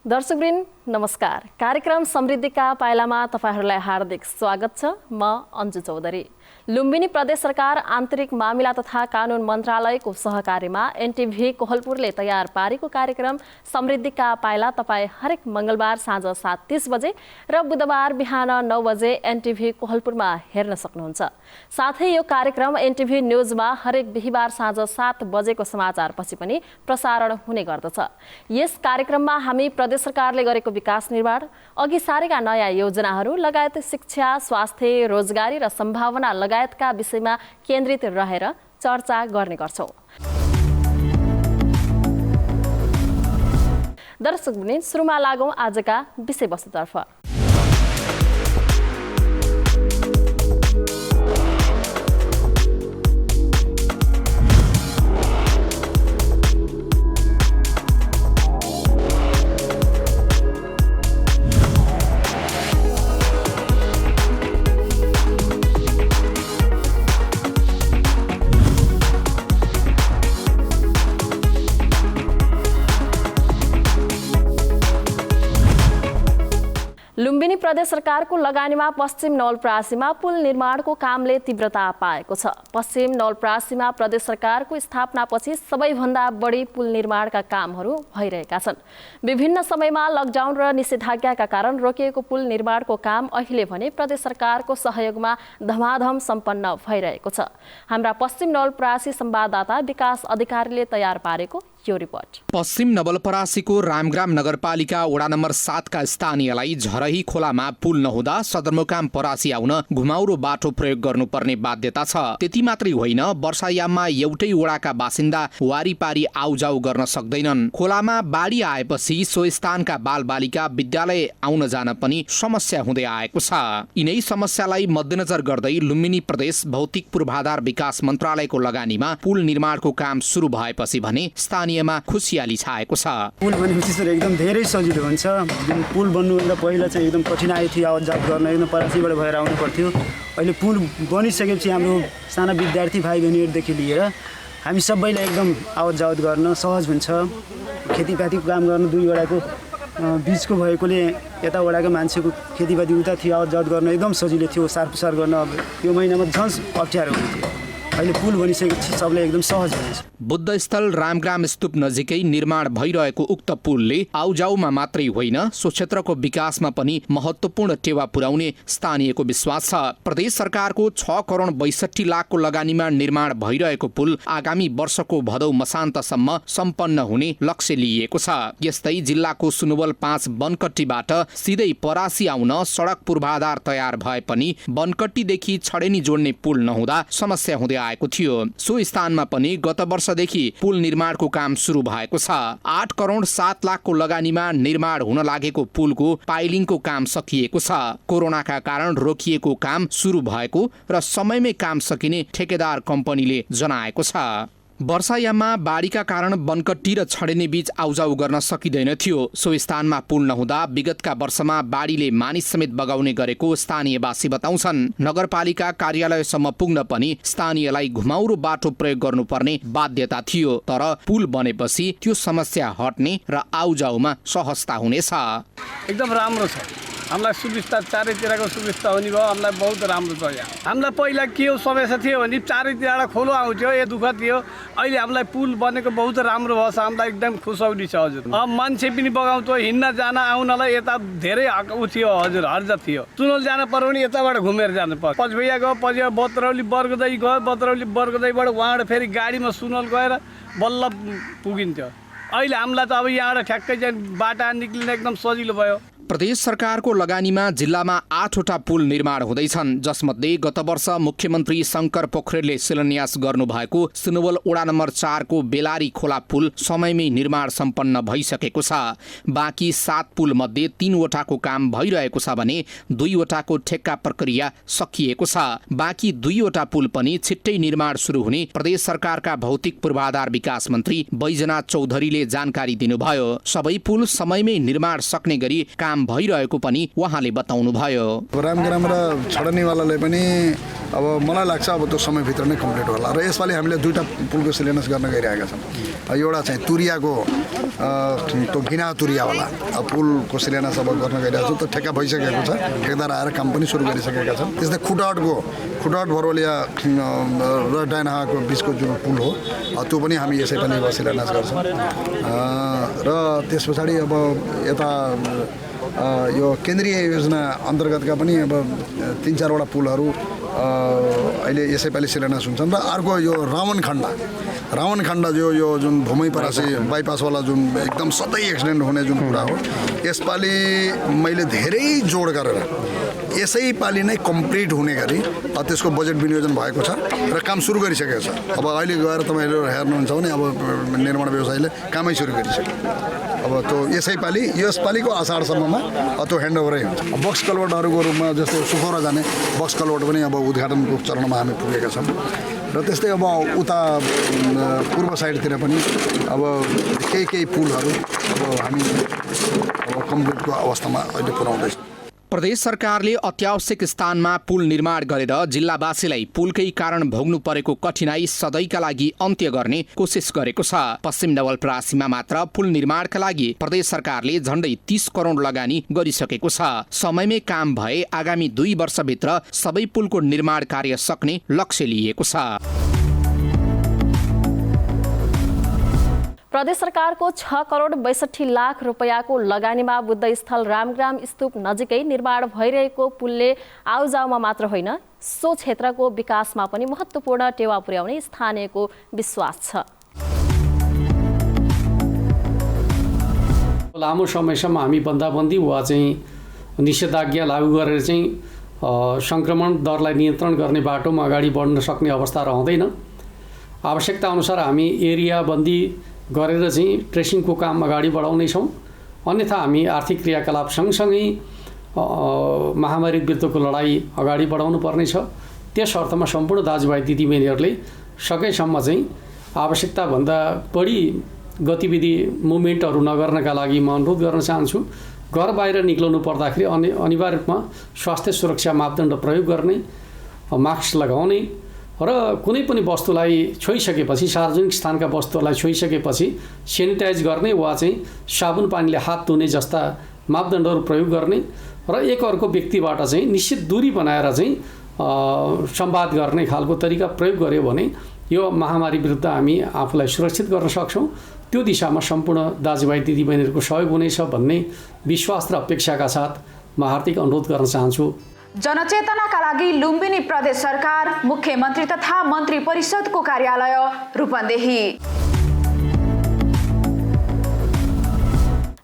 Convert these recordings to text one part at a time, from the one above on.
दर्शकवृन्द नमस्कार। कार्यक्रम समृद्धिका पाइलामा तपाईहरुलाई हार्दिक स्वागत छ। म अन्जु चौधरी। लुम्बिनी प्रदेश सरकार आन्तरिक मामिला तथा कानुन मन्त्रालयको सहकार्यमा एनटिभी कोहलपुरले तयार पारेको कार्यक्रम समृद्धिका पाइला तपाई हरेक मंगलबार साँझ 7:30 बजे र बुधबार बिहान 9 बजे एनटिभी कोहलपुरमा हेर्न सक्नुहुन्छ। साथै यो कार्यक्रम एनटिभी न्यूजमा हरेक बिहीबार साँझ 7 बजेको समाचारपछि पनि प्रसारण हुने गर्दछ। यस कार्यक्रममा हामी प्रदेश सरकारले गरेको विकास निर्माण, अघि सारेका नयाँ योजनाहरू लगायत शिक्षा, स्वास्थ्य, रोजगारी र सम्भावना लगायतका विषयमा केन्द्रित रहेर चर्चा गर्ने गर्छौं। दर्शकवृन्द, सुरुमा लागौं आजका विषयवस्तुतर्फ। लुम्बिनी प्रदेश सरकारको लगानीमा पश्चिम नवलपरासीमा पुल निर्माणको कामले तीव्रता पाएको छ। पश्चिम नवलपरासीमा प्रदेश सरकारको स्थापनापछि सबैभन्दा बढी पुल निर्माणका कामहरू भइरहेका छन्। विभिन्न समयमा लकडाउन र निषेधाज्ञाका कारण रोकिएको पुल निर्माणको काम अहिले भने प्रदेश सरकारको सहयोगमा धमाधम सम्पन्न भइरहेको छ। हाम्रा पश्चिम नवलपरासी संवाददाता विकास अधिकारीले तयार पारेको यो रिपोर्ट। पश्चिम नवलपरासीको रामग्राम नगरपालिका वडा नम्बर 7 का स्थानीयलाई झरही खोलामा पुल नहुँदा सदरमुकाम परासी आउन घुमाउरो बाटो प्रयोग गर्नुपर्ने बाध्यता छ। त्यति मात्रै होइन, वर्षायाममा एउटै वडाका बासिन्दा वारीपारी आउजाउ गर्न सक्दैनन्। खोलामा बाढी आएपछि सो स्थानका बालबालिका विद्यालय आउन जान पनि समस्या हुँदै आएको छ। यिनै समस्यालाई मध्यनजर गर्दै लुम्बिनी प्रदेश भौतिक पूर्वाधार विकास मन्त्रालयको लगानीमा पुल निर्माणको काम सुरु भएपछि भने स्थानीयमा खुसियाली छाएको छ। पुल बनेपछि सर एकदम धेरै सजिलो हुन्छ। पुल बन्नुभन्दा पहिला चाहिँ एकदम कठिनाइ थियो, आवतजात गर्न एकदम परासीबाट भएर आउनु पर्थ्यो। अहिले पुल बनिसकेपछि हाम्रो साना विद्यार्थी भाइ बहिनीहरूदेखि लिएर हामी सबैलाई एकदम आवतजात गर्न सहज हुन्छ। खेतीपातीको काम गर्न दुई वडाको बिचको भएकोले यता वडाको मान्छेको खेतीपाती उता थियो, आवतजात गर्न एकदम सजिलो थियो। सारपुसार गर्न अब यो महिनामा झन् अप्ठ्यारो हुन्थ्यो। अहिले पुल बनिसकेपछि सबलाई एकदम सहज हुन्छ। बुद्धस्थल रामग्राम स्तूप नजिकै निर्माण भइरहेको उक्त पुलले आउजाउमा मात्रै होइन, सो क्षेत्रको विकासमा पनि महत्त्वपूर्ण टेवा पुर्याउने स्थानीयको विश्वास छ। प्रदेश सरकारको 6 करोड 62 लाखको लगानीमा निर्माण भइरहेको पुल आगामी वर्षको भदौ मसान्तसम्म सम्पन्न हुने लक्ष्य लिइएको छ। यस्तै जिल्लाको सुनुवल 5 बनकट्टीबाट सिधै परासी आउन सडक पूर्वाधार तयार भए पनि बनकट्टीदेखि छडेनी जोड्ने पुल नहुँदा समस्या हुँदै आएको थियो। सो स्थानमा पनि गत वर्षदेखि पुल निर्माणको काम सुरु भएको छ। 8 करोड 7 लाखको लगानीमा निर्माण हुन लागेको पुलको पाइलिङको काम सकिएको छ। कोरोनाका कारण रोकिएको काम सुरु भएको र समयमै काम सकिने ठेकेदार कम्पनीले जनाएको छ। वर्षायाममा बाढीका कारण बनकट्टी र छडेनी बीच आउजाउ गर्न सकिँदैन थियो। सो स्थानमा पुल नहुँदा विगतका वर्षमा बाढीले मानिस समेत बगाउने गरेको स्थानीयवासी बताउँछन्। नगरपालिका कार्यालयसम्म पुग्न पनि स्थानीयलाई घुमाउरो बाटो प्रयोग गर्नुपर्ने बाध्यता थियो। तर पुल बनेपछि त्यो समस्या हट्ने र आउजाउमा सहजता हुनेछ। एकदम राम्रो छ। हामीलाई सुविस्ता, चारैतिरको सुविस्ता हुने भयो। हामीलाई बहुत राम्रो छ। यहाँ हामीलाई पहिला के हो समस्या थियो भने चारैतिरबाट खोलो आउँथ्यो, यो दुःख थियो। अहिले हामीलाई पुल बनेको बहुत राम्रो भयो छ। हामीलाई एकदम खुसौनी छ हजुर। मान्छे पनि बगाउँथ्यो, हिँड्न जान आउनलाई यता धेरै उ थियो हजुर, हर्ज थियो। चुनौल जान पर्यो भने यताबाट घुमेर जानु पर्यो। पचभैया गयो, पछि बत्रौली बर्गदै गयो, बत्रौली बर्गदैबाट उहाँबाट फेरि गाडीमा सुनौल गएर बल्ल पुगिन्थ्यो। अहिले हामीलाई त अब यहाँबाट ठ्याक्कै चाहिँ बाटा निक्लिन एकदम सजिलो भयो। प्रदेश सरकारको लगानीमा जिल्लामा 8वटा पुल निर्माण हुँदैछन्, जसमध्ये गत वर्ष मुख्यमन्त्री शंकर पोखरेलले शिलान्यास गर्नुभएको सुनुवल वडा नम्बर 4 को बेलारी खोला पुल समयमै निर्माण सम्पन्न भइसकेको छ। बाँकी 7 पुल मध्ये 3वटाको काम भइरहेको छ भने 2वटाको ठेक्का प्रक्रिया सकिएको छ। बाँकी 2वटा पुल पनि छिट्टै निर्माण सुरु हुने प्रदेश सरकारका भौतिक पूर्वाधार विकास मन्त्री बैजनाथ चौधरीले जानकारी दिनुभयो। सबै पुल समयमै निर्माण सक्ने गरी काम काम भइरहेको पनि उहाँले बताउनुभयो। रामग्राम र छडनीवालाले पनि अब मलाई लाग्छ अब त्यो समयभित्र नै कम्प्लिट होला र यसपालि हामीले 2टा पुलको शिलान्यास गर्न गइरहेका छौँ। एउटा चाहिँ तुरियाको त्यो गिना तुरियावाला पुलको शिलान्यास अब गर्न गइरहेको छौँ। त्यो ठेक्का भइसकेको छ, ठेकेदार आएर काम पनि सुरु गरिसकेका छन्। त्यस्तै खुटाट भरोलिया र डाइनाहाको बिचको जुन पुल हो त्यो पनि हामी यसैपालि शिलान्यास गर्छौँ। र त्यस पछाडि अब यता यो केन्द्रीय योजना अन्तर्गतका पनि अब 3-4वटा पुलहरू अहिले यसैपालि शिलान्यास हुन्छन्। र अर्को यो रावणखण्ड यो जुन भूमि परासी बाइपासवाला जुन एकदम सधैँ एक्सिडेन्ट हुने जुन कुरा हो, यसपालि मैले धेरै जोड गरेर यसैपालि नै कम्प्लिट हुने गरी त्यसको बजेट विनियोजन भएको छ र काम सुरु गरिसकेको छ। अब अहिले गएर तपाईँहरू हेर्नुहुन्छ भने अब निर्माण व्यवसायीले कामै सुरु गरिसक्यो। अब त्यो यसपालिको आषाढसम्ममा त्यो ह्यान्डओभरै हुन्छ। बक्स कलवर्टहरूको रूपमा जस्तो सुखौरा जाने बक्स कलवर्ट पनि अब उद्घाटनको चरणमा हामी पुगेका छौँ। र त्यस्तै अब उता पूर्व साइडतिर पनि अब केही पुलहरू अब हामी कम्प्लिटको अवस्थामा अहिले पुर्याउँदैछौँ। प्रदेश सरकारले अत्यावश्यक स्थानमा पुल निर्माण गरेर जिल्लावासीलाई पुलकै कारण भोग्नु परेको कठिनाई सधैँका लागि अन्त्य गर्ने कोसिस गरेको छ। पश्चिम नवलपरासीमा मात्र पुल निर्माणका लागि प्रदेश सरकारले झण्डै 30 करोड लगानी गरिसकेको छ। समयमै काम भए आगामी 2 वर्षभित्र सबै पुलको निर्माण कार्य सक्ने लक्ष्य लिएको छ। प्रदेश सरकारको 6 करोड 62 लाख रुपैयाँको लगानीमा बुद्धस्थल रामग्राम स्तूप नजिकै निर्माण भइरहेको पुलले आउजाउमा मात्र होइन, सो क्षेत्रको विकासमा पनि महत्त्वपूर्ण टेवा पुर्याउने स्थानीयको विश्वास छ। लामो समयसम्म हामी बन्दाबन्दी वा चाहिँ निषेधाज्ञा लागू गरेर चाहिँ सङ्क्रमण दरलाई नियन्त्रण गर्ने बाटोमा अगाडि बढ्न सक्ने अवस्था रहँदैन। आवश्यकता अनुसार हामी एरिया बन्दी गरेर चाहिँ ट्रेसिङको काम अगाडि बढाउनेछौँ। अन्यथा हामी आर्थिक क्रियाकलाप सँगसँगै महामारी विरुद्धको लडाइँ अगाडि बढाउनु पर्नेछ। त्यस अर्थमा सम्पूर्ण दाजुभाइ दिदीबहिनीहरूले सकेसम्म चाहिँ आवश्यकताभन्दा बढी गतिविधि मुभमेन्टहरू नगर्नका लागि म अनुरोध गर्न चाहन्छु। घर बाहिर निक्लनु पर्दाखेरि अनिवार्य रूपमा स्वास्थ्य सुरक्षा मापदण्ड प्रयोग गर्ने, मास्क लगाउने र कुनै पनि वस्तुलाई छोइसकेपछि, सार्वजनिक स्थानका वस्तुहरूलाई छोइसकेपछि सेनिटाइज गर्ने वा चाहिँ साबुन पानीले हात धुने जस्ता मापदण्डहरू प्रयोग गर्ने र एकअर्को व्यक्तिबाट चाहिँ निश्चित दूरी बनाएर चाहिँ संवाद गर्ने खालको तरिका प्रयोग गर्यो भने यो महामारी विरुद्ध हामी आफूलाई सुरक्षित गर्न सक्छौँ। त्यो दिशामा सम्पूर्ण दाजुभाइ दिदीबहिनीहरूको सहयोग हुनेछ भन्ने विश्वास र अपेक्षाका साथ म हार्दिक अनुरोध गर्न चाहन्छु। जनचेतनाका लागि लुम्बिनी प्रदेश सरकार मुख्यमन्त्री तथा मन्त्री परिषदको कार्यालय रूपन्देही।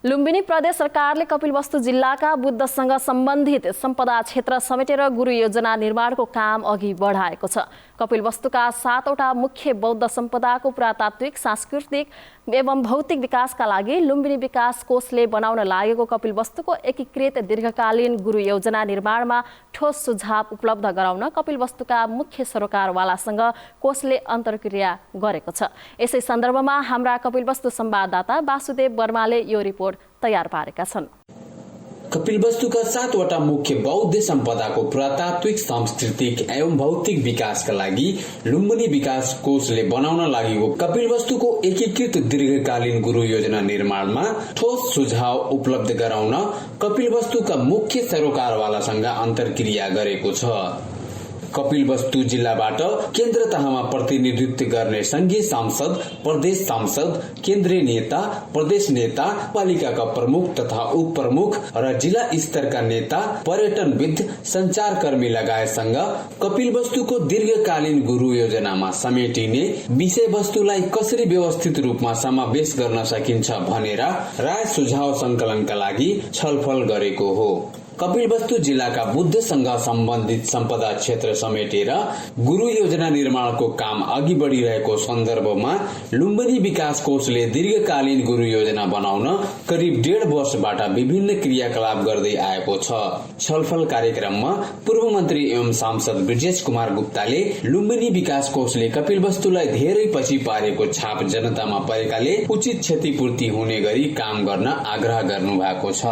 लुम्बिनी प्रदेश सरकारले कपिलवस्तु जिल्लाका बुद्धसँग सम्बन्धित सम्पदा क्षेत्र समेटेर गुरु योजना निर्माणको काम अघि बढाएको छ। कपिलवस्तुका 7वटा मुख्य बौद्ध सम्पदाको पुरातात्विक, सांस्कृतिक एवं भौतिक विकासका लागि लुम्बिनी विकास कोषले बनाउन लागेको कपिलवस्तुको एकीकृत दीर्घकालीन गुरु योजना निर्माणमा ठोस सुझाव उपलब्ध गराउन कपिलवस्तुका मुख्य सरोकारवालासँग कोषले अन्तर्क्रिया गरेको छ। यसै सन्दर्भमा हाम्रा कपिलवस्तु संवाददाता वासुदेव वर्माले यो रिपोर्ट तयार पारेका छन्। कपिलवस्तुका 7वटा मुख्य बौद्ध सम्पदाको पुरातात्विक, सांस्कृतिक एवं भौतिक विकासका लागि लुम्बिनी विकास कोषले बनाउन लागेको कपिलवस्तुको एकीकृत दीर्घकालीन गुरु योजना निर्माणमा ठोस सुझाव उपलब्ध गराउन कपिलवस्तुका मुख्य सरोकारवालासँग अन्तर्क्रिया गरेको छ। कपिलवस्तु जिल्लाबाट केन्द्र तहमा प्रतिनिधित्व गर्ने संघीय सांसद, प्रदेश सांसद, केन्द्रीय नेता, प्रदेश नेता, पालिकाका प्रमुख तथा उपप्रमुख र जिल्ला स्तरका नेता, पर्यटनविद, संचारकर्मी लगायतसँग कपिलवस्तुको दीर्घकालीन गुरु योजनामा समेटिने विषयवस्तुलाई कसरी व्यवस्थित रूपमा समावेश गर्न सकिन्छ भनेर राय सुझाव संकलनका लागि छलफल गरेको हो। कपिलवस्तु जिल्लाका बुद्धसँग सम्बन्धित सम्पदा क्षेत्र समेटेर गुरु योजना निर्माणको काम अघि बढ़िरहेको सन्दर्भमा लुम्बिनी विकास कोषले दीर्घकालीन गुरु योजना बनाउन करिब 1.5 वर्षबाट विभिन्न क्रियाकलाप गर्दै आएको छ। छलफल कार्यक्रममा पूर्व मन्त्री एवं सांसद ब्रिजेश कुमार गुप्ताले लुम्बिनी विकास कोषले कपिलवस्तुलाई धेरै पछि पारेको छाप जनतामा परेकाले उचित क्षतिपूर्ति हुने गरी काम गर्न आग्रह गर्नु भएको छ।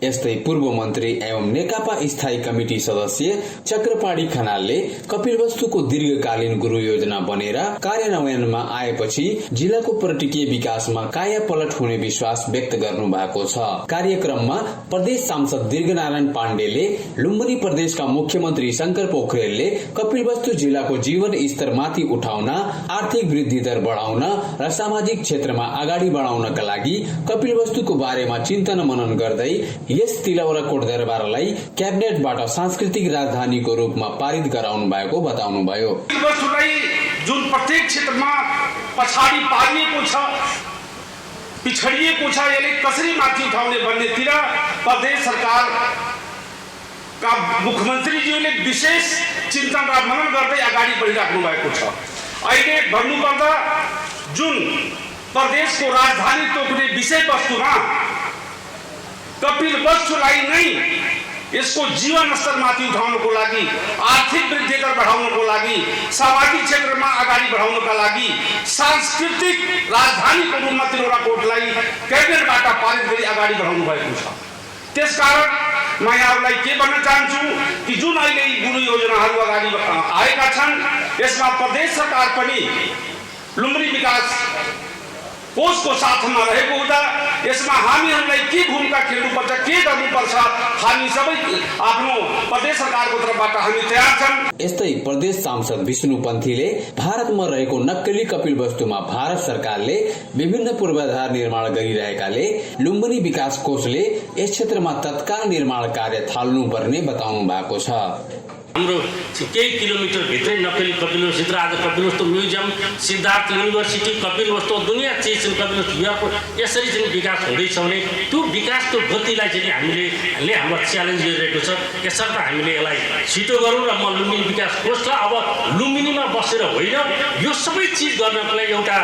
यस्तै पूर्व मन्त्री एवं नेकपा स्थायी कमिटी सदस्य चक्रपाणी खनालले कपिलवस्तुको दीर्घकालीन गुरु योजना बनेर कार्यान्वयनमा आएपछि जिल्लाको पर्यटकीय विकासमा कायापलट हुने विश्वास व्यक्त गर्नु भएको छ। कार्यक्रममा प्रदेश सांसद दीर्घनारायण पाण्डेले लुम्बिनी प्रदेशका मुख्यमन्त्री शंकर पोखरेलले कपिलवस्तु जिल्लाको जीवन स्तर माथि उठाउन, आर्थिक वृद्धि दर बढाउन र सामाजिक क्षेत्रमा अगाडि बढाउनका लागि कपिलवस्तुको बारेमा चिन्तन मनन गर्दै यस तिलौरा कोटदरबारलाई क्याबिनेटबाट सांस्कृतिक राजधानीको रूपमा पारित गराउनु भएको बताउनुभयो। जुन प्रत्येक क्षेत्रमा पछाडि पारिएको छ, पिछडिएको छ, यसले कसरी माथि उठाउने भन्नेतिर प्रदेश सरकारका मुख्यमन्त्रीज्यूले विशेष चिन्तन र मनन गर्दै अगाडि बढिराख्नु भएको छ। अहिले भन्नुपर्दा जुन प्रदेशको राजधानी तोक्ने विषयवस्तुमा कपिलवस्तुलाई नै यसको जीवन स्तर माथि उठाउनको लागि, आर्थिक वृद्धि दर बढाउनको लागि, सामाजिक क्षेत्रमा अगाडि बढाउनका लागि सांस्कृतिक राजधानीको रूपमा तिलौराकोटलाई क्याबिनेटबाट पारित गरी अगाडि बढाउनु भएको छ। त्यसकारण म यहाँहरूलाई के भन्न चाहन्छु कि जुन अहिले गुरु योजनाहरू अगाडि आएका छन्, यसमा प्रदेश सरकार पनि लुम्बिनी विकास कोषको साथमा रहेको हुँदा यसमा हामीहरूलाई के भूमिका खेल्नुपर्छ, के गर्नुपर्छ, हामी सबै आफ्नो प्रदेश सरकारको तर्फबाट हामी तयार छौं। यस्तै प्रदेश सांसद विष्णु पन्थीले भारतमा रहेको नक्कली कपिलवस्तुमा भारत सरकारले विभिन्न पूर्वाधार निर्माण गरिरहेकाले लुम्बिनी विकास कोषले यस क्षेत्रमा तत्काल निर्माण कार्य थाल्नुपर्ने बताउनु भएको छ। हाम्रो केही किलोमिटर भित्रै नक्कली कपिलवस्तु, आज कपिलवस्तु म्युजियम, सिद्धार्थ युनिभर्सिटी, कपिलवस्तु दुनियाँ चिज कपिलवस्तु यसरी चाहिँ विकास हुँदैछ भने त्यो विकासको गतिलाई चाहिँ हामीले हाम्रो च्यालेन्ज गरिरहेको छ। यसर्थ हामीले यसलाई छिटो गरौँ र म लुम्बिनी विकास कोषलाई अब लुम्बिनीमा बसेर होइन, यो सबै चिज गर्नको लागि एउटा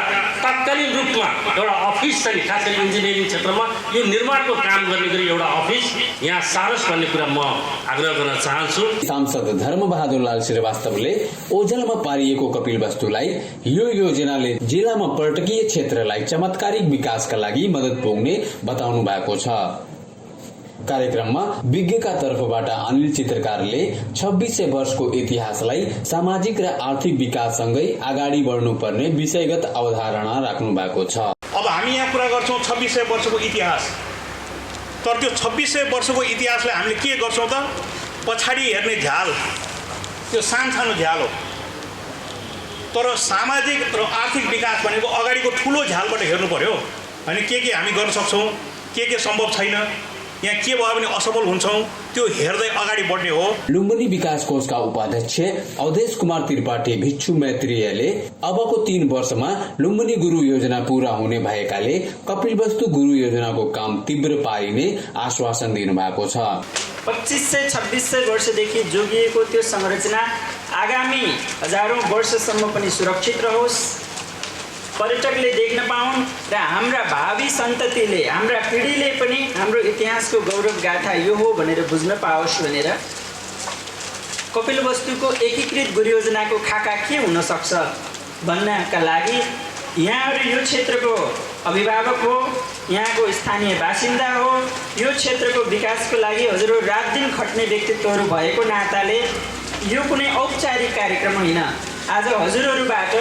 तत्कालीन रूपमा एउटा अफिस चाहिँ खास गरी इन्जिनियरिङ क्षेत्रमा यो निर्माणको काम गर्ने गरी एउटा अफिस यहाँ सारोस् भन्ने कुरा म आग्रह गर्न चाहन्छु। सांसद धर्मबहादुर लाल श्रीवास्तवले ओझेलमा पारिएको कपिलवस्तुलाई यो योजनाले जिल्लामा पर्यटकीय क्षेत्रलाई चमत्कारिक विकासका लागि मद्दत पुग्ने बताउनु भएको छ। कार्यक्रममा विज्ञका तर्फबाट अनिल चित्रकारले 2600 वर्षको इतिहासलाई सामाजिक र आर्थिक विकाससँगै अगाडि बढ्नुपर्ने विषयगत अवधारणा राख्नु भएको छ। अब हामी यहाँ कुरा गर्छौं 2600 वर्षको इतिहास, तर त्यो 2600 वर्षको इतिहासलाई हामीले के गर्छौं त पछाडि हेर्ने झ्याल, त्यो सानसानो झ्याल हो। तर सामाजिक र आर्थिक विकास भनेको अगाडिको ठुलो झ्यालबाट हेर्नु पर्यो। अनि के हामी गर्न सक्छौं, के सम्भव छैन, यहाँ के भयो भने असफल हुन्छौं, त्यो हेर्दै अगाडि बढ्ने हो। लुम्बिनी विकास कोषका उपाध्यक्ष अवधेश कुमार त्रिपाठी भिक्षु मैत्रीयले अबको 3 वर्षमा लुम्बिनी गुरु योजना पूरा हुने भएकाले कपिलवस्तु गुरु योजनाको काम तीव्र पारिने आश्वासन दिनु भएको छ। 2500-2600 वर्षदेखि जोगिएको त्यो संरचना आगामी हजारौं वर्षसम्म पनि सुरक्षित रहोस्, पर्यटकले देख्न पाउन् र हाम्रा भावी सन्ततिले, हाम्रा पिँढीले पनि हाम्रो इतिहासको गौरव गाथा यो हो भनेर बुझ्न पाओस् भनेर कपिलवस्तुको एकीकृत गुरु योजनाको खाका के हुन सक्छ भन्नका लागि यहाँहरू यो क्षेत्रको अभिभावक हो, यहाँको स्थानीय बासिन्दा हो, यो क्षेत्रको विकासको लागि हजुरहरू रात दिन खट्ने व्यक्तित्वहरू भएको नाताले यो कुनै औपचारिक कार्यक्रम होइन। आज हजुरहरूबाट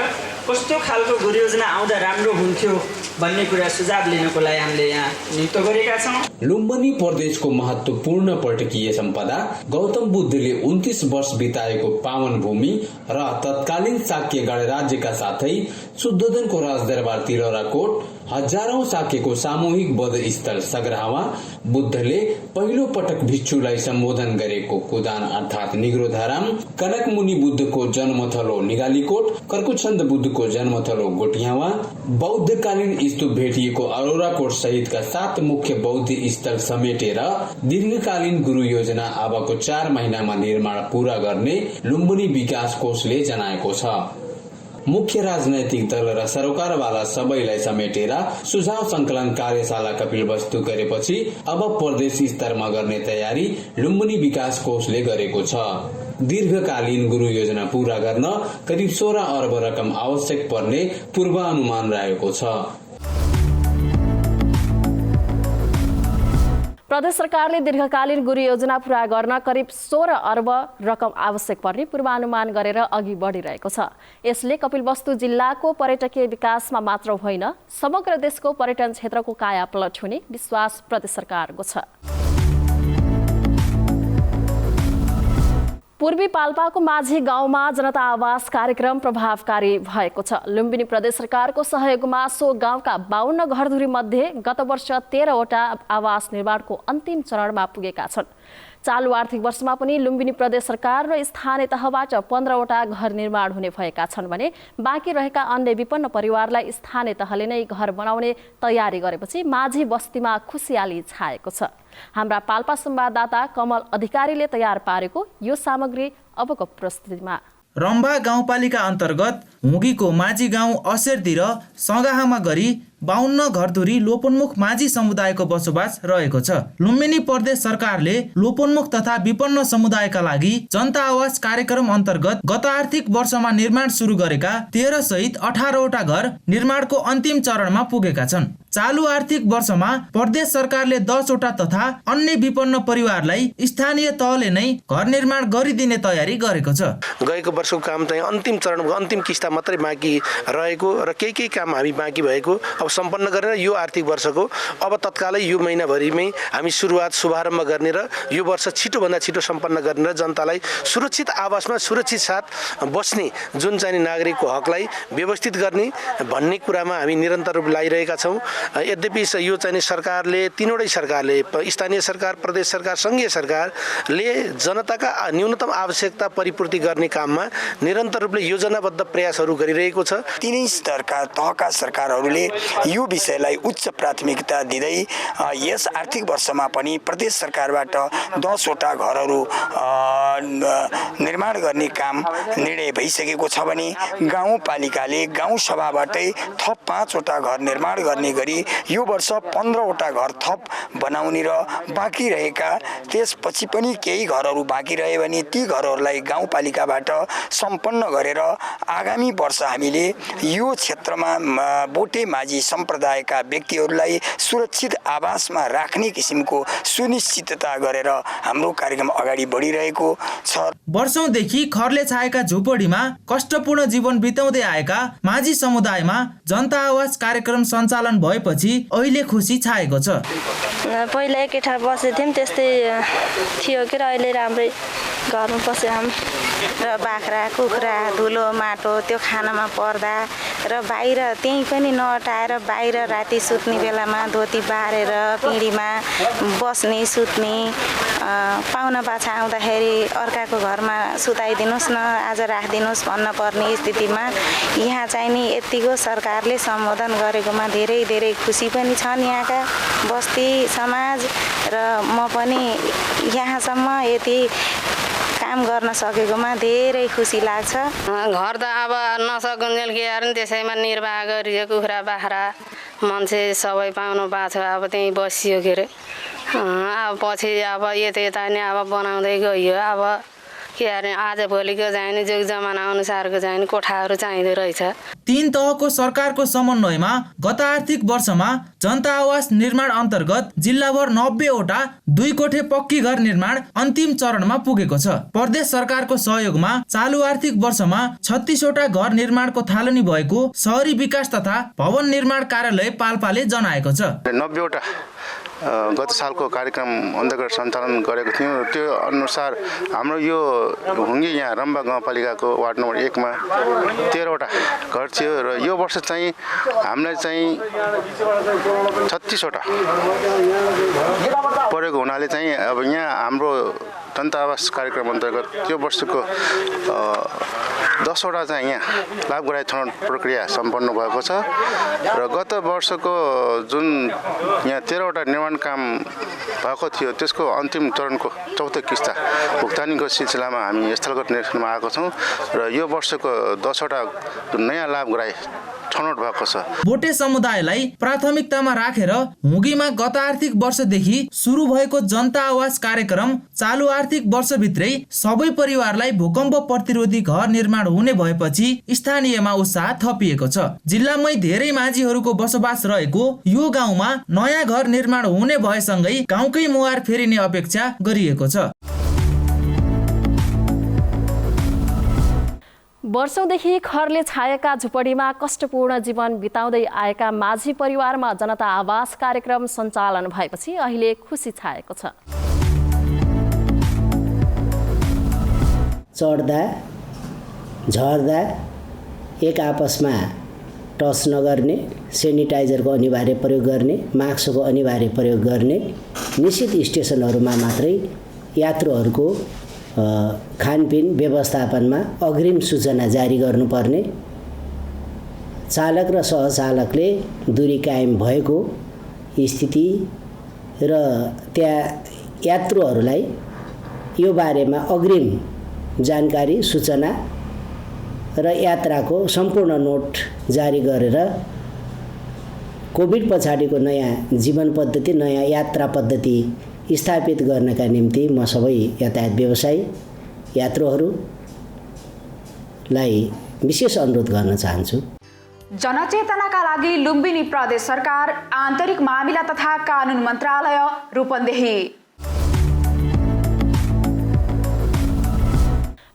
कस्तो खालको गुरु योजना आउँदा राम्रो हुन्थ्यो भन्ने कुरा सुझाव लिनको लागि हामीले यहाँ नियुक्त गरेका छौं। लुम्बिनी प्रदेशको महत्वपूर्ण पर्यटकीय सम्पदा गौतम बुद्धले 29 वर्ष बिताएको पावन भूमि र तत्कालीन शाक्य गणराज्यका साथै शुद्धोधनको राजदरबार तिलौराकोट, हजारौं शाक्यको सामूहिक बौद्ध स्थल सग्राहमा बुद्धले पहिलो पटक भिक्षुलाई सम्बोधन गरेको कुदान अर्थात निग्रोधाराम, कनकमुनि बुद्धको जन्मथलो निगालीकोट, कर्कुछन्द बुद्धको जन्मथलो गोटियावा, बौद्धकालीन स्तूप भेटिएको अरोराकोट सहितका 7 मुख्य बौद्ध स्थल समेटेर दीर्घकालीन गुरु योजना अबको 4 महिनामा निर्माण पूरा गर्ने लुम्बिनी विकास कोषले जनाएको छ। मुख्य राजनैतिक दल र सरकारवाला सबैलाई समेटेर सुझाव संकलन कार्यशाला कपिलवस्तु गरेपछि अब प्रदेश स्तरमा गर्ने तयारी लुम्बिनी विकास कोषले गरेको छ। दीर्घकालीन गुरु योजना पूरा गर्न करिब 16 अर्ब रकम आवश्यक पर्ने पूर्वानुमान रहेको छ। प्रदेश सरकारले दीर्घकालीन गुरु योजना पूरा गर्न करिब 16 अर्ब रकम आवश्यक पर्ने पूर्वानुमान गरेर अघि बढिरहेको छ। यसले कपिलवस्तु जिल्लाको पर्यटकीय विकासमा मात्र होइन समग्र देशको पर्यटन क्षेत्रको कायापलट हुने विश्वास प्रदेश सरकारको छ। पूर्वी पाल्पाको माझी गाउँमा जनता आवास कार्यक्रम प्रभावकारी भएको छ। लुम्बिनी प्रदेश सरकारको सहयोगमा सो गाउँका 52 घरधुरी मध्ये गत वर्ष 13वटा आवास निर्माणको अन्तिम चरणमा पुगेका छन्। चालु आर्थिक वर्षमा पनि लुम्बिनी प्रदेश सरकार र स्थानीय तहबाट 15वटा घर निर्माण हुने भएका छन् भने बाँकी रहेका अन्य विपन्न परिवारलाई स्थानीय तहले नै घर बनाउने तयारी गरेपछि माझी बस्तीमा खुसियाली छाएको छ। हाम्रा पाल्पा संवाददाता कमल अधिकारीले तयार पारेको यो सामग्री अबको प्रस्तुतिमा। रम्भा गाउँपालिका अन्तर्गत हुँगीको माझी गाउँ असेरतिर सगाहामा गरी 52 घरधुरी लोपोन्मुख माझी समुदायको बसोबास रहेको छ। लुम्बिनी प्रदेश सरकारले लोपोन्मुख तथा विपन्न समुदायका लागि जनता आवास कार्यक्रम अन्तर्गत गत आर्थिक वर्षमा निर्माण सुरु गरेका 13 सहित 18वटा घर निर्माणको अन्तिम चरणमा पुगेका छन्। चालु आर्थिक वर्षमा प्रदेश सरकारले 10वटा तथा अन्य विपन्न परिवारलाई स्थानीय तहले नै घर निर्माण गरिदिने तयारी गरेको छ। गएको वर्षको काम चाहिँ अन्तिम चरणको अन्तिम किस्ता मात्रै बाँकी रहेको र केही काम हामी बाँकी भएको अब सम्पन्न गरेर यो आर्थिक वर्षको अब तत्कालै यो महिनाभरिमै हामी शुभारम्भ गर्ने र यो वर्ष छिटोभन्दा छिटो सम्पन्न गर्ने र जनतालाई सुरक्षित आवासमा सुरक्षित साथ बस्ने जुन चाहिँ नागरिकको हकलाई व्यवस्थित गर्ने भन्ने कुरामा हामी निरन्तर रूप लागिरहेका छौँ। यद्यपि यो चाहिँ सरकारले तीनवटै सरकारले स्थानीय सरकार, प्रदेश सरकार, सङ्घीय सरकारले जनताका न्यूनतम आवश्यकता परिपूर्ति गर्ने काममा निरन्तर रूपले योजनाबद्ध प्रयासहरू गरिरहेको छ। तीनै स्तरका तहका सरकारहरूले यो विषयलाई उच्च प्राथमिकता दिँदै यस आर्थिक वर्षमा पनि प्रदेश सरकारबाट 10वटा घरहरू निर्माण गर्ने काम निर्णय भइसकेको छ भने गाउँपालिकाले गाउँसभाबाटै थप 5वटा घर निर्माण गर्ने गरी यो वर्ष 15वटा घर थप बनाउने र बाँकी रहेका त्यसपछि पनि केही घरहरू बाँकी रहे भने ती घरहरूलाई गाउँपालिकाबाट सम्पन्न गरेर आगामी वर्ष हामीले यो क्षेत्रमा बोटे माझी सम्प्रदायका व्यक्तिहरूलाई सुरक्षित आवासमा राख्ने किसिमको सुनिश्चितता गरेर हाम्रो कार्यक्रम अगाडि बढिरहेको छ। वर्षौंदेखि खरले छाएका झुपडीमा कष्टपूर्ण जीवन बिताउँदै आएका माझी समुदायमा जनता आवास कार्यक्रम सञ्चालन भएपछि अहिले खुसी छाएको छ। पहिला एकैठाउँ बसेको थियौँ त्यस्तै थियो कि अहिले राम्रै घरमा बस्यौँ र बाख्रा कुखुरा धुलो माटो त्यो खानामा पर्दा र बाहिर त्यहीँ पनि नअटाएर बाहिर राति सुत्ने बेलामा धोती बारेर पिँढीमा बस्ने सुत्ने पाहुना बाछा आउँदाखेरि अर्काको घरमा सुताइदिनुहोस् न आज राखिदिनुहोस् भन्न पर्ने स्थितिमा यहाँ चाहिँ नि यतिको सरकारले सम्बोधन गरेकोमा धेरै धेरै खुसी पनि छन् यहाँका बस्ती समाज र म पनि यहाँसम्म यति काम गर्न सकेकोमा धेरै खुसी लाग्छ। घर त अब नसकुन्जेल के गर्ने त्यसैमा निर्वाह गरियो कुखुरा बाख्रा मान्छे सबै पाउनु पाएको छ अब त्यहीँ बसियो के अरे अब पछि अब यता नि अब बनाउँदै गयो अब के अरे आज भोलिको चाहिने जुग जमाना अनुसारको चाहिने कोठाहरू चाहिँदो रहेछ। 3 तहको सरकारको समन्वयमा गत आर्थिक वर्षमा जनता आवास निर्माण अन्तर्गत जिल्लाभर 90वटा 2 कोठे पक्की घर निर्माण अन्तिम चरणमा पुगेको छ। प्रदेश सरकारको सहयोगमा चालु आर्थिक वर्षमा 36वटा घर निर्माणको थालनी भएको शहरी विकास तथा भवन निर्माण कार्यालय पाल्पाले जनाएको छ। 90वटा गत सालको कार्यक्रम अन्तर्गत सञ्चालन गरेको थियौँ। त्यो अनुसार हाम्रो यो हुङ्गी यहाँ रम्बा गाउँपालिकाको वार्ड नम्बर 1 मा 13वटा घर थियो र यो वर्ष चाहिँ हामीलाई चाहिँ 36वटा परेको हुनाले चाहिँ अब यहाँ हाम्रो जनता आवास कार्यक्रम अन्तर्गत यो वर्षको 10वटा चाहिँ यहाँ लाभग्राही छनौट प्रक्रिया सम्पन्न भएको छ र गत वर्षको जुन यहाँ 13वटा निर्माण काम भएको थियो त्यसको अन्तिम चरणको चौथो किस्ता भुक्तानीको सिलसिलामा हामी स्थलगत निरीक्षणमा आएको छौँ र यो वर्षको 10वटा नयाँ लाभग्राही छनौट भएको छ। भोटे समुदायलाई प्राथमिकतामा राखेर हुगीमा गत आर्थिक वर्षदेखि सुरु भएको जनता आवास कार्यक्रम चालु आर्थिक वर्षभित्रै सबै परिवारलाई भूकम्प प्रतिरोधी घर निर्माण हुने भएपछि स्थानीयमा उत्साह थपिएको छ। जिल्लामै धेरै माझीहरूको बसोबास रहेको यो गाउँमा नयाँ घर निर्माण हुने भएसँगै गाउँकै मुहार फेरिने अपेक्षा गरिएको छ। वर्षौंदेखि खरले छाएका झुपडीमा कष्टपूर्ण जीवन बिताउँदै आएका माझी परिवारमा जनता आवास कार्यक्रम सञ्चालन भएपछि अहिले खुसी छाएको छ। चढ्दा झर्दा एक आपसमा टच नगर्ने, सेनिटाइजरको अनिवार्य प्रयोग गर्ने, मास्कको अनिवार्य प्रयोग गर्ने, निश्चित स्टेसनहरूमा मात्रै यात्रुहरूको खानपिन व्यवस्थापनमा अग्रिम सूचना जारी गर्नुपर्ने, चालक र सहचालकले दूरी कायम भएको स्थिति र त्यहाँ यात्रुहरूलाई यो बारेमा अग्रिम जानकारी सूचना र यात्राको सम्पूर्ण नोट जारी गरेर कोभिड पछाडिको नयाँ जीवन पद्धति, नयाँ यात्रा पद्धति स्थापित गर्नका निम्ति म सबै यातायात व्यवसायी यात्रुहरूलाई विशेष अनुरोध गर्न चाहन्छु। जनचेतनाका लागि लुम्बिनी प्रदेश सरकार, आन्तरिक मामिला तथा कानुन मन्त्रालय, रूपन्देही।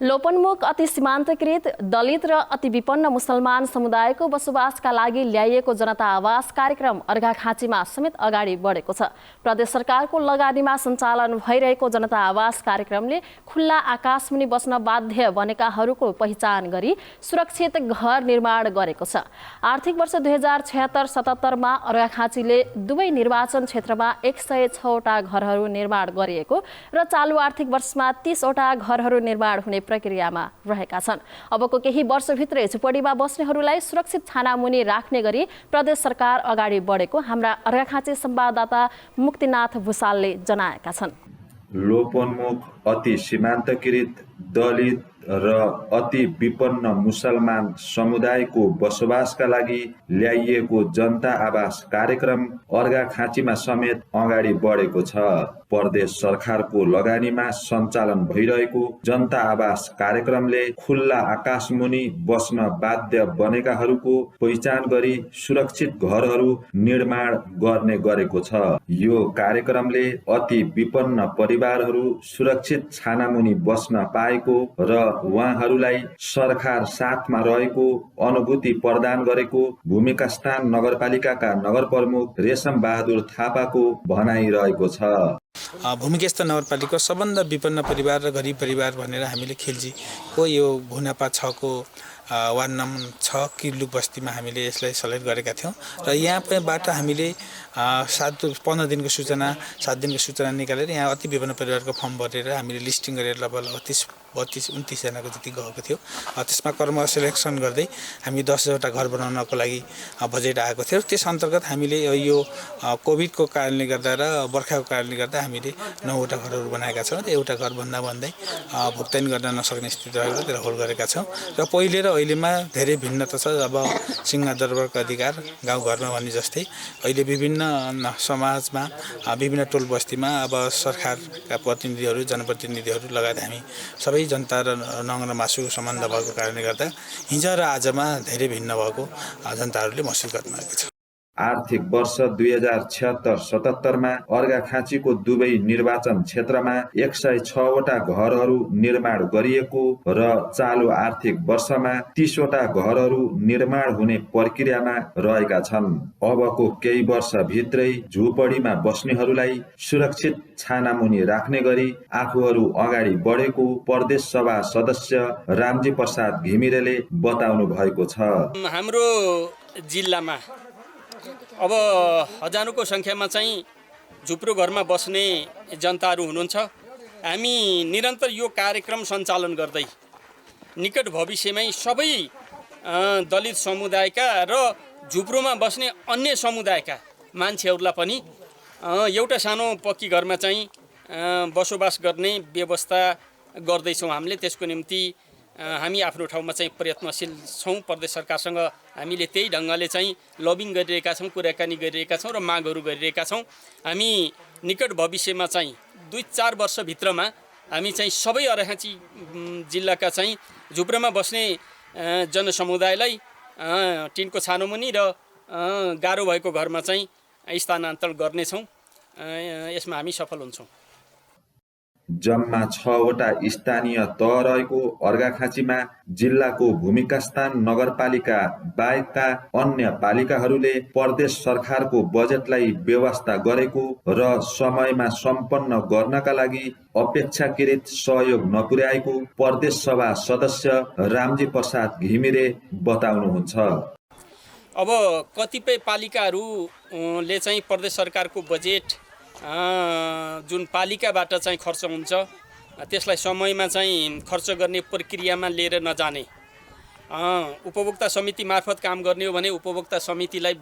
लोपन्मुख अति सीमान्तकृत दलित र अति विपन्न मुसलमान समुदायको बसोबासका लागि ल्याइएको जनता आवास कार्यक्रम अर्घाखाँचीमा समेत अगाडि बढेको छ। प्रदेश सरकारको लगानीमा सञ्चालन भइरहेको जनता आवास कार्यक्रमले खुल्ला आकाशमुनि बस्न बाध्य बनेकाहरूको पहिचान गरी सुरक्षित घर निर्माण गरेको छ। आर्थिक वर्ष 2076-77मा अर्घाखाँचीले दुवै निर्वाचन क्षेत्रमा 106 वटा घरहरू निर्माण गरिएको र चालु आर्थिक वर्षमा 30 वटा घरहरू निर्माण हुने प्रक्रियामा रहेका छन्। अबको केही वर्षभित्रै झुपडीमा बस्नेहरूलाई सुरक्षित छानामुनि राख्ने गरी प्रदेश सरकार अगाडि बढेको हाम्रा अर्घाखाँची संवाददाता मुक्तिनाथ भुसालले जनाएका छन्। लोपन्मुख अति सीमान्तकृत दलित र अति विपन्न मुसलमान समुदायको बसोबासका लागि ल्याइएको जनता आवास कार्यक्रम अर्घाखाँचीमा समेत अगाडि बढेको छ। प्रदेश सरकारको लगानीमा सञ्चालन भइरहेको जनता आवास कार्यक्रमले खुल्ला आकाशमुनि बस्न बाध्य बनेकाहरूको पहिचान गरी सुरक्षित घरहरू निर्माण गर्ने गरेको छ। यो कार्यक्रमले अति विपन्न परिवारहरू सुरक्षित छानामुनि बस्न पाएको र उहाँहरूलाई सरकार साथमा रहेको अनुभूति प्रदान गरेको भूमिका स्थान नगरपालिकाका नगर प्रमुख रेशम बहादुर थापाको भनाइरहेको छ। भूमिकेस्थ नगरपालिका सबभन्दा विपन्न परिवार र गरिब परिवार भनेर हामीले खेल्जीको यो भुनापा 6 को वार्ड नम्बर 6 किर्लु बस्तीमा हामीले यसलाई सलेक्ट गरेका थियौँ र यहाँबाट हामीले 15 दिनको सूचना 7 दिनको सूचना निकालेर यहाँ अति विपन्न परिवारको फर्म भरेर हामीले लिस्टिङ गरेर लगभग 32-29 जनाको जति गएको थियो। त्यसमा कर्म सिलेक्सन गर्दै हामी 10 वटा घर बनाउनको लागि बजेट आएको थियो। त्यस अन्तर्गत हामीले यो कोभिडको कारणले गर्दा र बर्खाको कारणले गर्दा हामीले 9 वटा घरहरू बनाएका छौँ। एउटा घर भन्दै भुक्तानी गर्न नसक्ने स्थिति रहेको त्यसलाई होल्ड गरेका छौँ र पहिले र अहिलेमा धेरै भिन्नता छ। अब सिंहदरबारको अधिकार गाउँघरमा भन्ने जस्तै अहिले विभिन्न समाजमा विभिन्न टोल बस्तीमा अब सरकारका प्रतिनिधिहरू जनप्रतिनिधिहरू लगायत हामी सबै जनता र नङ र मासुको सम्बन्ध भएको कारणले गर्दा हिजो र आजमा धेरै भिन्न भएको जनताहरूले महसुस गर्न आएको छ। आर्थिक वर्ष 2076-77मा अर्घाखाँचीको दुवै निर्वाचन क्षेत्रमा 106 वटा घरहरू निर्माण गरिएको र चालु आर्थिक वर्षमा 30 वटा घरहरू निर्माण हुने प्रक्रियामा रहेका छन्। अबको केही वर्षभित्रै झुपडीमा बस्नेहरूलाई सुरक्षित छानामुनि राख्ने गरी आफूहरू अगाडि बढेको प्रदेश सभा सदस्य रामजी प्रसाद घिमिरेले बताउनु भएको छ। हाम्रो जिल्लामा अब हजारौंको संख्यामा चाहिँ झुप्रो घरमा बस्ने जनताहरू हुनुहुन्छ। हामी निरन्तर यो कार्यक्रम सञ्चालन गर्दै निकट भविष्यमै सबै दलित समुदायका र झुप्रोमा बस्ने अन्य समुदायका मान्छेहरूलाई पनि एउटा सानो पक्की घरमा चाहिँ बसोबास गर्ने व्यवस्था गर्दैछौँ। हामीले त्यसको निम्ति हामी आफ्नो ठाउँमा चाहिँ प्रयत्नशील छौँ। प्रदेश सरकारसँग हामीले त्यही ढङ्गले चाहिँ लबिङ गरिरहेका छौँ, कुराकानी गरिरहेका छौँ र मागहरू गरिरहेका छौँ। हामी निकट भविष्यमा चाहिँ 2-4 वर्षभित्रमा हामी चाहिँ सबै अर्घाखाँची जिल्लाका चाहिँ झुप्रोमा बस्ने जनसमुदायलाई टिनको छानोमुनि र गाह्रो भएको घरमा चाहिँ स्थानान्तरण गर्नेछौँ। यसमा हामी सफल हुन्छौँ। जम्मा 6वटा स्थानीय तह रहेको अर्घाखाँचीमा जिल्लाको भूमिका स्थान नगरपालिका बाहेकका अन्य पालिकाहरूले प्रदेश सरकारको बजेटलाई व्यवस्था गरेको र समयमा सम्पन्न गर्नका लागि अपेक्षाकृत सहयोग नपुर्याएको प्रदेश सभा सदस्य रामजी प्रसाद घिमिरे बताउनुहुन्छ। अब कतिपय पालिकाहरूले चाहिँ प्रदेश सरकारको बजेट जुन पालिकाबाट चाहिँ खर्च हुन्छ त्यसलाई समयमा चाहिँ खर्च गर्ने प्रक्रियामा लिएर नजाने, उपभोक्ता समिति मार्फत काम गर्ने हो भने उपभोक्ता समितिलाई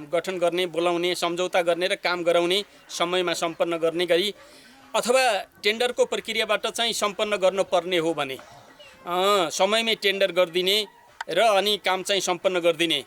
गठन गर्ने, बोलाउने, सम्झौता गर्ने र काम गराउने, समयमा सम्पन्न गर्ने गरी, अथवा टेन्डरको प्रक्रियाबाट चाहिँ सम्पन्न गर्नुपर्ने हो भने समयमै टेन्डर गरिदिने र अनि काम चाहिँ सम्पन्न गरिदिने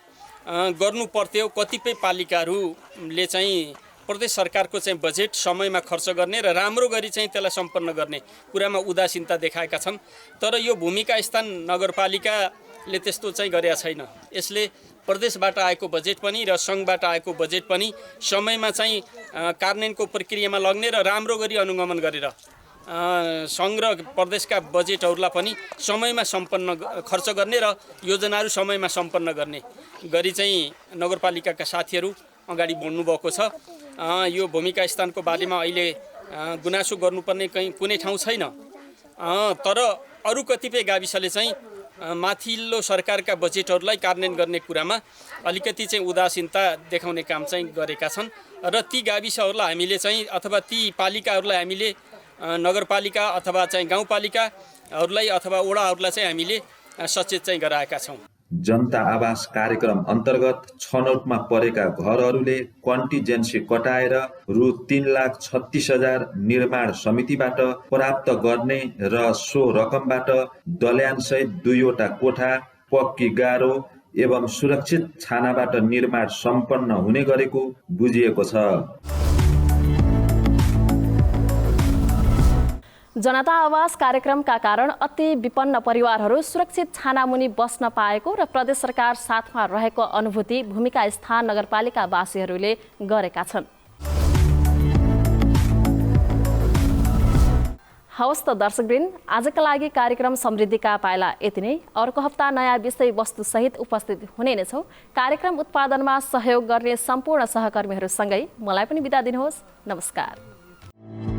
गर्नु पर्थ्यो। कतिपय पालिकाहरूले चाहिँ प्रदेश सरकारको चाहिँ बजेट समयमा खर्च गर्ने र राम्रो गरी चाहिँ त्यसलाई सम्पन्न गर्ने कुरामा उदासीनता देखाएका छन्। तर यो भूमिका स्थान नगरपालिकाले त्यस्तो चाहिँ गरेका छैन। यसले प्रदेशबाट आएको बजेट पनि र सङ्घबाट आएको बजेट पनि समयमा चाहिँ कार्यान्वयनको प्रक्रियामा लग्ने र राम्रो गरी अनुगमन गरेर सङ्घ र प्रदेशका बजेटहरूलाई पनि समयमा सम्पन्न खर्च गर्ने र योजनाहरू समयमा सम्पन्न गर्ने गरी चाहिँ नगरपालिकाका साथीहरू अगाडि बढ्नु भएको छ। यो भूमिका स्थानको बारेमा अहिले गुनासो गर्नुपर्ने कुनै ठाउँ छैन। तर अरू कतिपय गाविसले चाहिँ माथिल्लो सरकारका बजेटहरूलाई कार्यान्वयन गर्ने कुरामा अलिकति चाहिँ उदासीनता देखाउने काम चाहिँ गरेका छन् र ती गाविसहरूलाई हामीले चाहिँ अथवा ती पालिकाहरूलाई हामीले नगरपालिका अथवा चाहिँ गाउँपालिकाहरूलाई अथवा वडाहरूलाई चाहिँ हामीले सचेत चाहिँ गराएका छौँ। जनता आवास कार्यक्रम अन्तर्गत छनौटमा परेका घरहरूले कन्टिजेन्सी कटाएर रु 3,36,000 निर्माण समितिबाट प्राप्त गर्ने र सो रकमबाट दल्यानसहित 2वटा कोठा, पक्की गारो एवं सुरक्षित छानाबाट निर्माण सम्पन्न हुने गरेको बुझिएको छ। जनता आवास कार्यक्रमका कारण अति विपन्न परिवारहरू सुरक्षित छानामुनि बस्न पाएको र प्रदेश सरकार साथमा रहेको अनुभूति भूमिका स्थान नगरपालिकावासीहरूले गरेका छन्। हवस् त दर्शकवृन्द, आजका लागि कार्यक्रम समृद्धिका पाइला यति नै। अर्को हप्ता नयाँ विषय वस्तुसहित उपस्थित हुने नै छौँ। कार्यक्रम उत्पादनमा सहयोग गर्ने सम्पूर्ण सहकर्मीहरूसँगै मलाई पनि बिदा दिनुहोस्। नमस्कार।